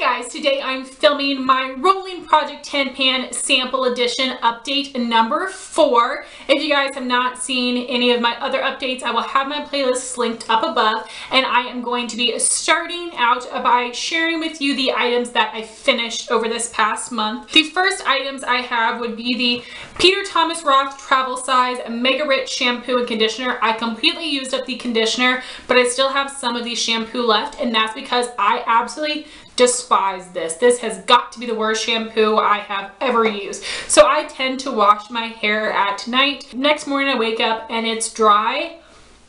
Guys, today I'm filming my Rolling Project 10 Pan Sample Edition update number 4. If you guys have not seen any of my other updates, I will have my playlists linked up above, and I am going to be starting out by sharing with you the items that I finished over this past month. The first items I have would be the Peter Thomas Roth Travel Size Mega Rich Shampoo and Conditioner. I completely used up the conditioner, but I still have some of the shampoo left, and that's because I absolutely despise this. This has got to be the worst shampoo I have ever used. So I tend to wash my hair at night. Next morning I wake up and it's dry.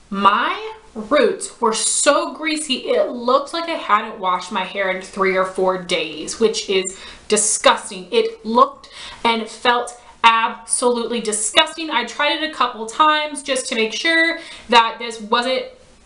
My roots were so greasy, it looked like I hadn't washed my hair in 3 or 4 days, which is disgusting. It looked and felt absolutely disgusting. I tried it a couple times just to make sure that this wasn't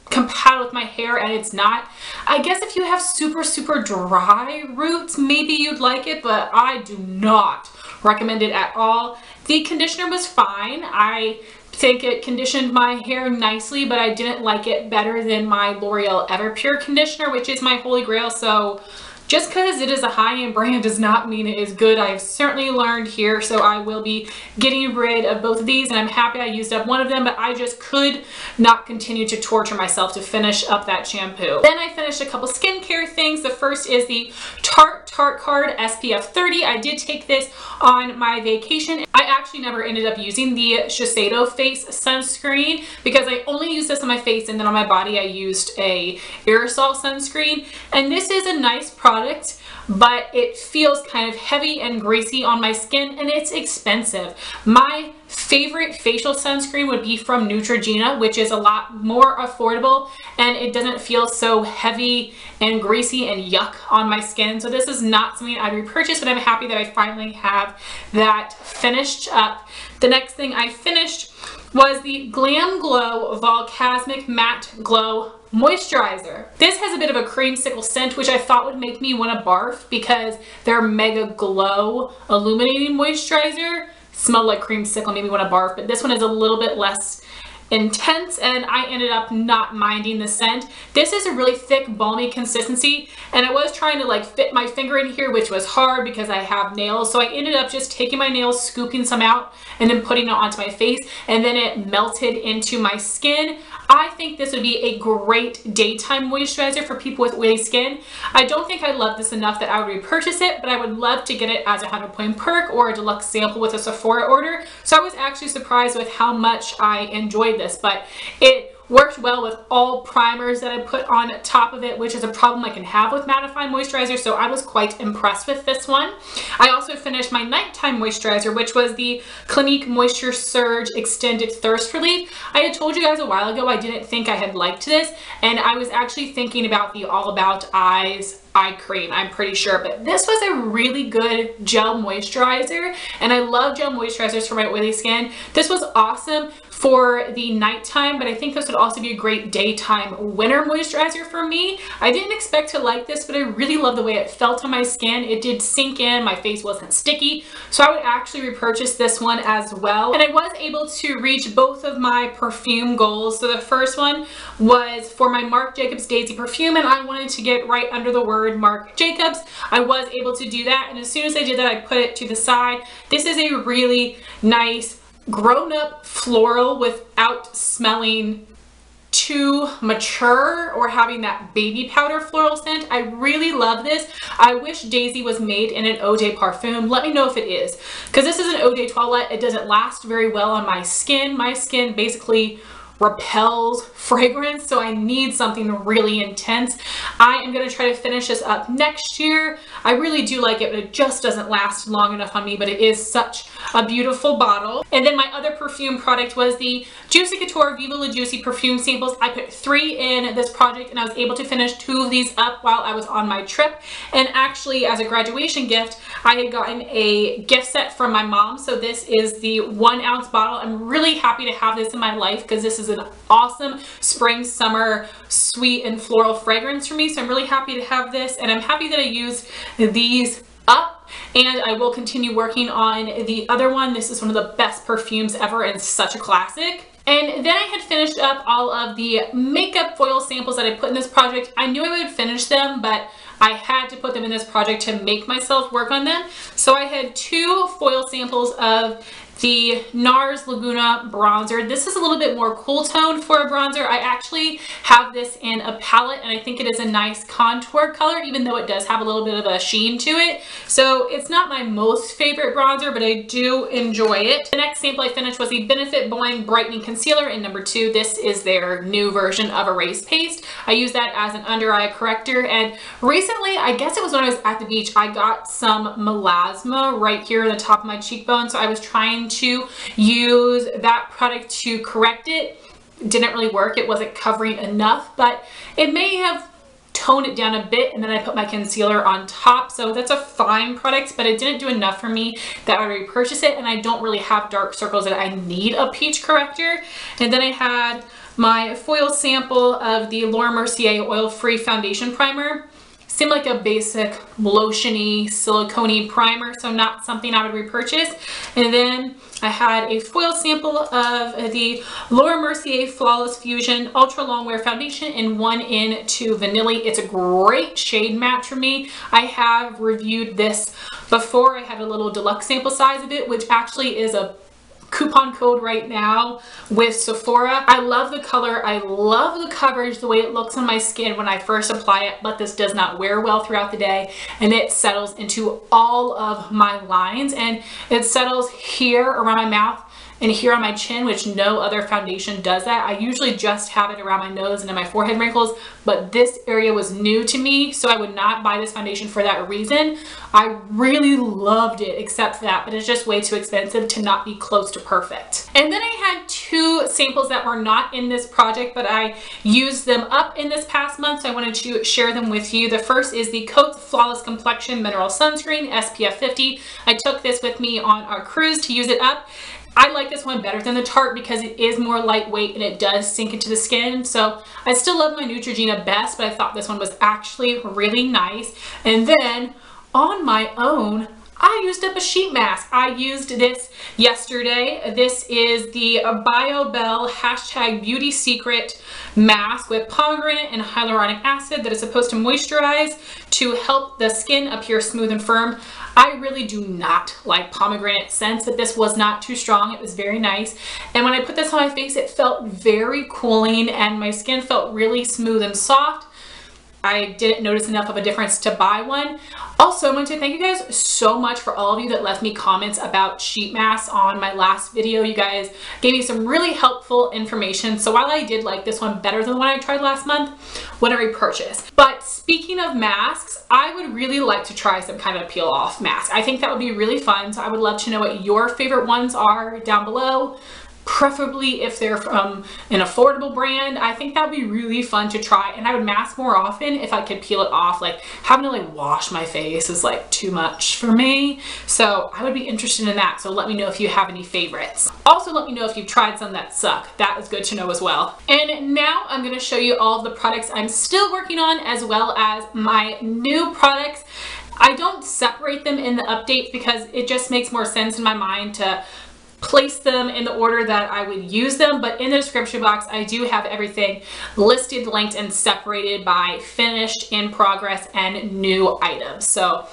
compatible with my hair, and it's not. I guess if you have super dry roots, maybe you'd like it, but I do not recommend it at all. The conditioner was fine. I think it conditioned my hair nicely, but I didn't like it better than my L'Oreal Everpure conditioner, which is my holy grail. So just because it is a high-end brand does not mean it is good. I have certainly learned here, so I will be getting rid of both of these, and I'm happy I used up one of them, but I just could not continue to torture myself to finish up that shampoo. Then I finished a couple skincare things. The first is the Tarte Tarteguard SPF 30. I did take this on my vacation. I actually never ended up using the Shiseido face sunscreen because I only used this on my face, and then on my body I used a aerosol sunscreen, and this is a nice product, but it feels kind of heavy and greasy on my skin, and it's expensive. My favorite facial sunscreen would be from Neutrogena, which is a lot more affordable, and it doesn't feel so heavy and greasy and yuck on my skin. So this is not something I'd repurchase, but I'm happy that I finally have that finished up. The next thing I finished was the GlamGlow Volcasmic Matte Glow Moisturizer. This has a bit of a creamsicle scent, which I thought would make me want to barf because their Mega Glow Illuminating Moisturizer smelled like creamsicle, made me want to barf, but this one is a little bit less intense, and I ended up not minding the scent. This is a really thick, balmy consistency, and I was trying to like fit my finger in here, which was hard because I have nails, so I ended up just taking my nails, scooping some out, and then putting it onto my face, and then it melted into my skin. I think this would be a great daytime moisturizer for people with oily skin. I don't think I love this enough that I would repurchase it, but I would love to get it as a 100-point perk or a deluxe sample with a Sephora order. So I was actually surprised with how much I enjoyed this, but it worked well with all primers that I put on top of it, which is a problem I can have with mattifying moisturizer, so I was quite impressed with this one. I also finished my nighttime moisturizer, which was the Clinique Moisture Surge Extended Thirst Relief. I had told you guys a while ago I didn't think I had liked this, and I was actually thinking about the All About Eyes eye cream, I'm pretty sure, but this was a really good gel moisturizer, and I love gel moisturizers for my oily skin. This was awesome for the nighttime, but I think this would also be a great daytime winter moisturizer for me. I didn't expect to like this, but I really love the way it felt on my skin. It did sink in, my face wasn't sticky, so I would actually repurchase this one as well. And I was able to reach both of my perfume goals. So the first one was for my Marc Jacobs Daisy perfume, and I wanted to get right under the word Marc Jacobs. I was able to do that, and as soon as I did that, I put it to the side. This is a really nice grown-up floral without smelling too mature or having that baby powder floral scent. I really love this. I wish Daisy was made in an eau de parfum. Let me know if it is, because this is an eau de toilette. It doesn't last very well on my skin. My skin basically repels fragrance, so I need something really intense. I am going to try to finish this up next year. I really do like it, but it just doesn't last long enough on me, but it is such a beautiful bottle. And then my other perfume product was the Juicy Couture Viva La Juicy perfume samples. I put 3 in this project, and I was able to finish 2 of these up while I was on my trip. And actually, as a graduation gift, I had gotten a gift set from my mom, so this is the 1-ounce bottle. I'm really happy to have this in my life because this is an awesome spring summer sweet and floral fragrance for me, so I'm really happy to have this, and I'm happy that I used these up, and I will continue working on the other one. This is one of the best perfumes ever and such a classic. And then I had finished up all of the makeup foil samples that I put in this project. I knew I would finish them, but I had to put them in this project to make myself work on them. So I had 2 foil samples of the NARS Laguna Bronzer. This is a little bit more cool tone for a bronzer. I actually have this in a palette, and I think it is a nice contour color, even though it does have a little bit of a sheen to it. So it's not my most favorite bronzer, but I do enjoy it. The next sample I finished was the Benefit Boi-ing Brightening Concealer in number 2. This is their new version of Erase Paste. I use that as an under eye corrector, and recently, I guess it was when I was at the beach, I got some melasma right here on the top of my cheekbone, so I was trying to use that product to correct it. Didn't really work. It wasn't covering enough, but it may have toned it down a bit, and then I put my concealer on top. So that's a fine product, but it didn't do enough for me that I would repurchase it, and I don't really have dark circles that I need a peach corrector. And then I had my foil sample of the Laura Mercier Oil-Free Foundation Primer. Seemed like a basic lotion-y, silicone-y primer, so not something I would repurchase. And then I had a foil sample of the Laura Mercier Flawless Fusion Ultra Longwear Foundation in 1 in 2 Vanille. It's a great shade match for me. I have reviewed this before. I had a little deluxe sample size of it, which actually is a coupon code right now with Sephora. I love the color. I love the coverage, the way it looks on my skin when I first apply it, but this does not wear well throughout the day, and it settles into all of my lines, and it settles here around my mouth and here on my chin, which no other foundation does that. I usually just have it around my nose and in my forehead wrinkles, but this area was new to me, so I would not buy this foundation for that reason. I really loved it except for that, but it's just way too expensive to not be close to perfect. And then I had 2 samples that were not in this project, but I used them up in this past month, so I wanted to share them with you. The first is the Cotz Flawless Complexion Mineral Sunscreen SPF 50. I took this with me on our cruise to use it up. I like this one better than the Tarte because it is more lightweight and it does sink into the skin. So I still love my Neutrogena best, but I thought this one was actually really nice. And then on my own, I used up a sheet mask. I used this yesterday. This is the Biobelle #Beauty Secret mask with pomegranate and hyaluronic acid that is supposed to moisturize to help the skin appear smooth and firm. I really do not like pomegranate scents, but this was not too strong. It was very nice. And when I put this on my face, it felt very cooling and my skin felt really smooth and soft. I didn't notice enough of a difference to buy one. Also, I want to thank you guys so much for all of you that left me comments about sheet masks on my last video. You guys gave me some really helpful information. So while I did like this one better than the one I tried last month, would I repurchase? But speaking of masks, I would really like to try some kind of peel off mask. I think that would be really fun. So I would love to know what your favorite ones are down below. Preferably if they're from an affordable brand. I think that would be really fun to try, and I would mask more often if I could peel it off. Like having to like wash my face is like too much for me, so I would be interested in that. So let me know if you have any favorites. Also let me know if you've tried some that suck. That is good to know as well. And now I'm going to show you all of the products I'm still working on, as well as my new products. I don't separate them in the updates because it just makes more sense in my mind to place them in the order that I would use them, but in the description box I do have everything listed, linked, and separated by finished, in progress, and new items. So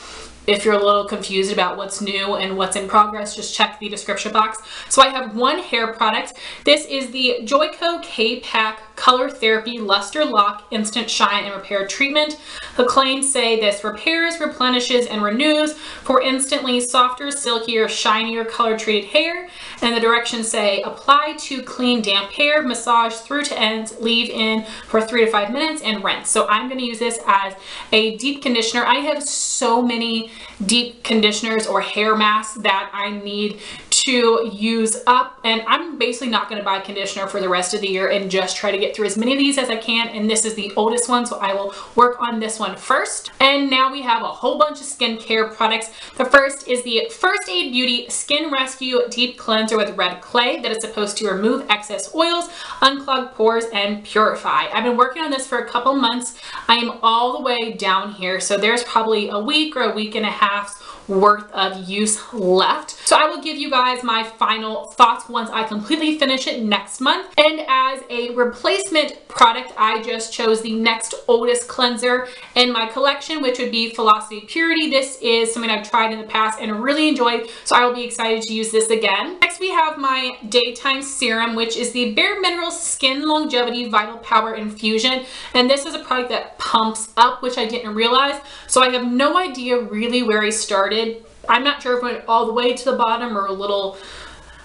if you're a little confused about what's new and what's in progress, just check the description box. So I have one hair product. This is the Joico K-Pack Color Therapy Luster Lock Instant Shine and Repair Treatment. The claims say this repairs, replenishes, and renews for instantly softer, silkier, shinier, color-treated hair. And the directions say apply to clean, damp hair, massage through to ends, leave in for 3 to 5 minutes, and rinse. So I'm going to use this as a deep conditioner. I have so many deep conditioners or hair masks that I need to use up, and I'm basically not going to buy conditioner for the rest of the year and just try to get through as many of these as I can. And this is the oldest one, so I will work on this one first. And now we have a whole bunch of skincare products. The first is the First Aid Beauty Skin Rescue Deep Cleanser with red clay that is supposed to remove excess oils, unclog pores, and purify. I've been working on this for a couple months. I am all the way down here, so there's probably a week or a week and a half's worth of use left. So I will give you guys my final thoughts once I completely finish it next month. And as a replacement product, I just chose the next oldest cleanser in my collection, which would be Philosophy Purity. This is something I've tried in the past and really enjoyed, so I will be excited to use this again. Next we have my daytime serum, which is the Bare Minerals Skin Longevity Vital Power Infusion, and this is a product that pumps up, which I didn't realize, so I have no idea really where I started. I'm not sure if I went all the way to the bottom or a little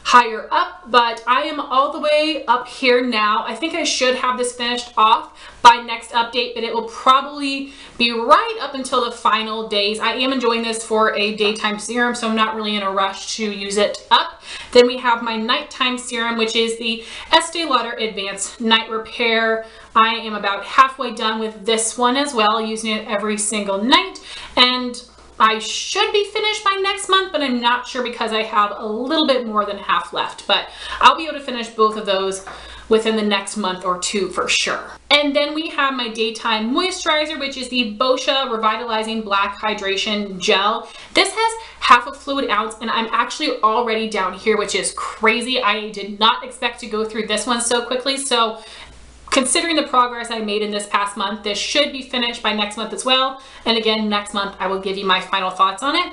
higher up, but I am all the way up here now. I think I should have this finished off by next update, but it will probably be right up until the final days. I am enjoying this for a daytime serum, so I'm not really in a rush to use it up. Then we have my nighttime serum, which is the Estee Lauder Advanced Night Repair. I am about halfway done with this one as well, using it every single night, and I should be finished by next month, but I'm not sure because I have a little bit more than half left, but I'll be able to finish both of those within the next month or two for sure. And then we have my daytime moisturizer, which is the Boscia Revitalizing Black Hydration Gel. This has half a fluid ounce, and I'm actually already down here, which is crazy. I did not expect to go through this one so quickly, so considering the progress I made in this past month, this should be finished by next month as well. And again, next month I will give you my final thoughts on it.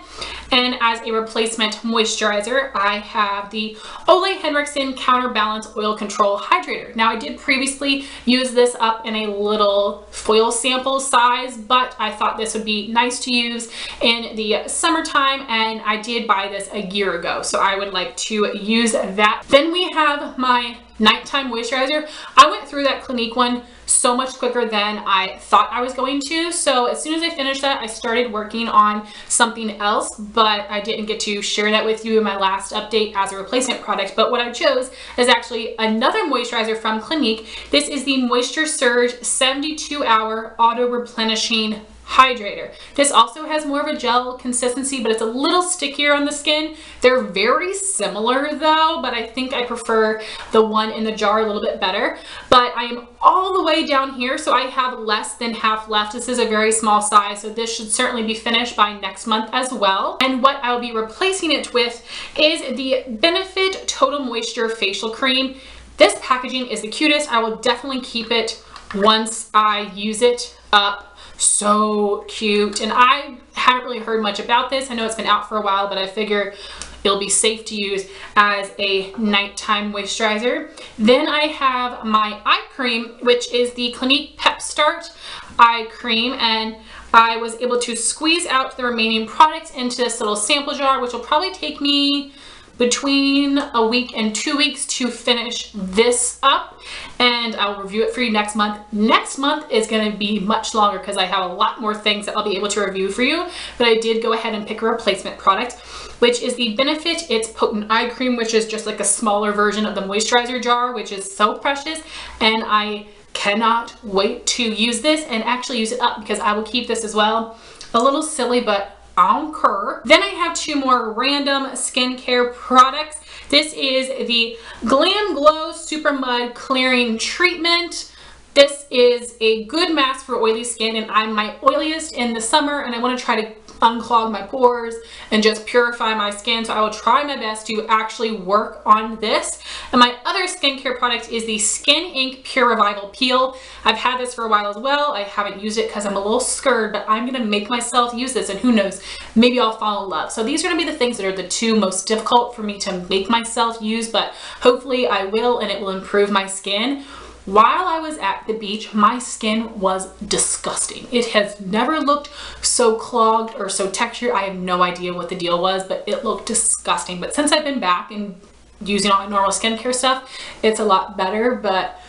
And as a replacement moisturizer, I have the Ole Henriksen Counterbalance Oil Control Hydrator. Now, I did previously use this up in a little foil sample size, but I thought this would be nice to use in the summertime, and I did buy this a year ago, so I would like to use that. Then we have my nighttime moisturizer. I went through that Clinique one so much quicker than I thought I was going to, so as soon as I finished that, I started working on something else, but I didn't get to share that with you in my last update as a replacement product. But what I chose is actually another moisturizer from Clinique. This is the Moisture Surge 72-hour auto replenishing hydrator. This also has more of a gel consistency, but it's a little stickier on the skin. They're very similar though, but I think I prefer the one in the jar a little bit better. But I am all the way down here, so I have less than half left. This is a very small size, so this should certainly be finished by next month as well. And what I'll be replacing it with is the Benefit Total Moisture Facial Cream. This packaging is the cutest. I will definitely keep it once I use it up. So cute, and I haven't really heard much about this. I know it's been out for a while, but I figure it'll be safe to use as a nighttime moisturizer. Then I have my eye cream, which is the Clinique Pep Start eye cream, and I was able to squeeze out the remaining products into this little sample jar, which will probably take me between a week and 2 weeks to finish this up, and I'll review it for you next month. Next month is going to be much longer because I have a lot more things that I'll be able to review for you, but I did go ahead and pick a replacement product, which is the Benefit It's Potent Eye Cream, which is just like a smaller version of the moisturizer jar, which is so precious, and I cannot wait to use this and actually use it up because I will keep this as well. A little silly, but encore. Then I have two more random skincare products. This is the GlamGlow Super Mud Clearing Treatment. This is a good mask for oily skin, and I'm my oiliest in the summer, and I want to try to unclog my pores and just purify my skin, so I will try my best to actually work on this. And my other skincare product is the Skin Inc Pure Revival Peel. I've had this for a while as well. I haven't used it because I'm a little scared, but I'm gonna make myself use this, and who knows, maybe I'll fall in love. So these are gonna be the things that are the two most difficult for me to make myself use, but hopefully I will, and it will improve my skin. While I was at the beach, my skin was disgusting. It has never looked so clogged or so textured. I have no idea what the deal was, but it looked disgusting. But since I've been back and using all my normal skincare stuff, it's a lot better, but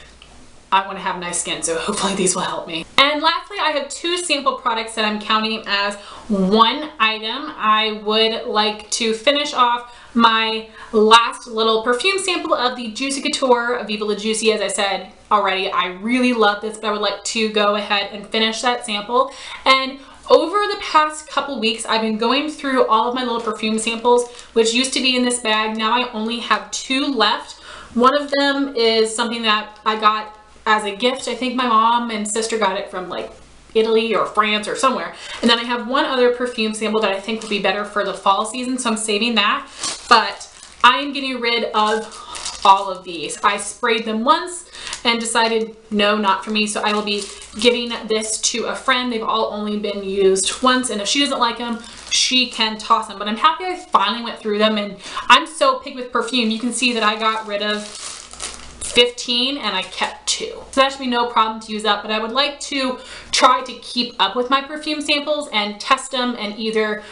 I want to have nice skin, so hopefully these will help me. And lastly, I have two sample products that I'm counting as one item. I would like to finish off my last little perfume sample of the Juicy Couture Viva La Juicy. As I said already, I really love this, but I would like to go ahead and finish that sample. And over the past couple weeks, I've been going through all of my little perfume samples, which used to be in this bag. Now I only have two left. One of them is something that I got as a gift. I think my mom and sister got it from like Italy or France or somewhere. And then I have one other perfume sample that I think will be better for the fall season, so I'm saving that. But I am getting rid of all of these. I sprayed them once and decided no, not for me, so I will be giving this to a friend. They've all only been used once, and if she doesn't like them, she can toss them. But I'm happy I finally went through them, and I'm so picky with perfume. You can see that I got rid of 15 and I kept 2. So that should be no problem to use up, but I would like to try to keep up with my perfume samples and test them and either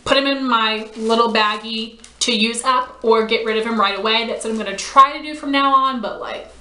put them in my little baggie to use up or get rid of them right away. That's what I'm going to try to do from now on, but like,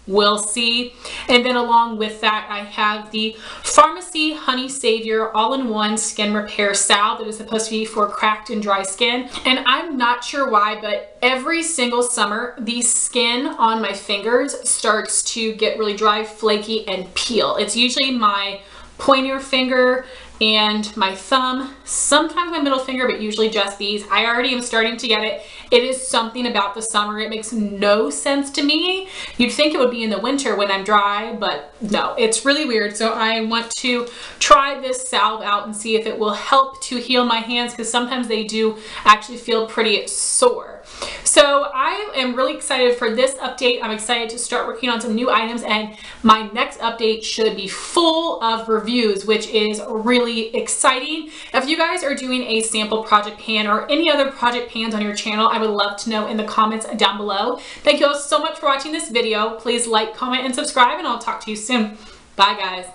we'll see. And then along with that, I have the Pharmacy Honey Savior All-in-One Skin Repair Salve that is supposed to be for cracked and dry skin. And I'm not sure why, but every single summer, the skin on my fingers starts to get really dry, flaky, and peel. It's usually my pointer finger and my thumb, sometimes my middle finger, but usually just these. I already am starting to get it. It is something about the summer. It makes no sense to me. You'd think it would be in the winter when I'm dry, but no, it's really weird. So I want to try this salve out and see if it will help to heal my hands, because sometimes they do actually feel pretty sore. So I am really excited for this update. I'm excited to start working on some new items, and my next update should be full of reviews, which is really exciting. If you guys are doing a sample project pan or any other project pans on your channel, I would love to know in the comments down below. Thank you all so much for watching this video. Please like, comment, and subscribe, and I'll talk to you soon. Bye guys.